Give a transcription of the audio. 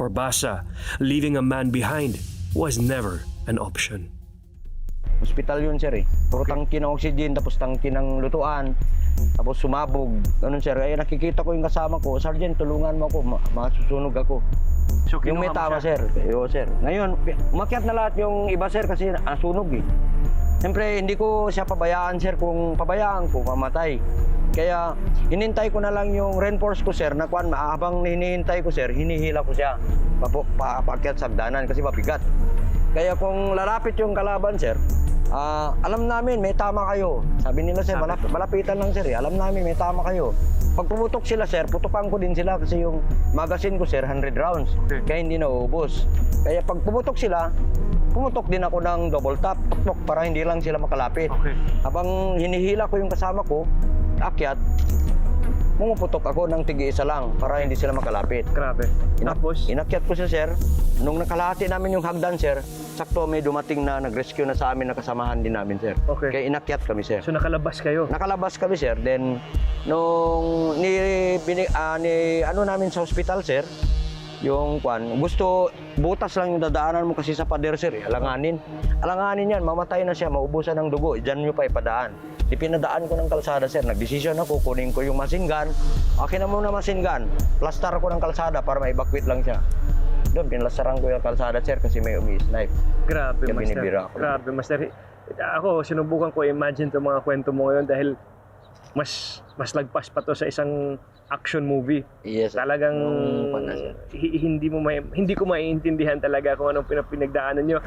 For Basa, leaving a man behind was never an option. Hospital yun, sir, eh. Puro tangki ng oxygen, tapos tangki ng lutuan, tapos sumabog. Ganun, sir. Ay, nakikita ko yung kasama ko, Sergeant, tulungan mo ako, masusunog ako. So, Yung may tama, sir. Yo, sir. Ngayon, umakyat na lahat yung iba, sir, kasi sunog, eh. Siyempre, hindi ko siya pabayaan, sir. Kung pabayaan ko, mamatay. Kaya, hinintay ko na lang yung reinforce ko, sir, na kuwan, habang hinihintay ko, sir, hinihila ko siya. Paakyat sa hagdanan kasi mabigat. Kaya kung lalapit yung kalaban, sir, alam namin may tama kayo. Sabi nila, sir, malapitan lang, sir, eh. Alam namin may tama kayo. Pag pumutok sila, sir, putukan ko din sila kasi yung magazine ko, sir, 100 rounds. Okay. Kaya hindi nauubos. Kaya pag pumutok sila, pumutok din ako ng double tap, tuktok, para hindi lang sila makalapit. Okay. Habang hinihila ko yung kasama ko, akyat, pumuputok ako ng tig-isa lang para hindi sila makalapit. Grabe. Tapos? Inakyat ko siya, sir. Nung nakalahati namin yung hagdan, sir, sakto may dumating na nag-rescue na sa amin na kasamahan din namin, sir. Okay. Kaya inakyat kami, sir. So, nakalabas kayo? Nakalabas kami, sir. Then, nung ano namin sa hospital, sir, yung gusto, butas lang yung dadaanan mo kasi sa pader, sir, eh. Alanganin. Alanganin yan, mamatay na siya, maubusan ng dugo. Diyan nyo pa ipadaan. Ipinadaan ko ng kalsada, sir. Nagdesisyon ako, kunin ko yung machine gun. Akin na muna machine gun. Plastar ko ng kalsada para ma-evacuate lang siya. Doon, pinlastaran ko yung kalsada, sir, kasi may umi-snipe. Grabe, Kaya Master. binibira ako. Grabe, Master. Ako, sinubukan ko i-imagine itong mga kwento mo ngayon dahil mas lagpas pa to sa isang action movie. Yes, sir. Talagang Nung sir. hindi ko maiintindihan talaga kung anong pinagdaanan nyo.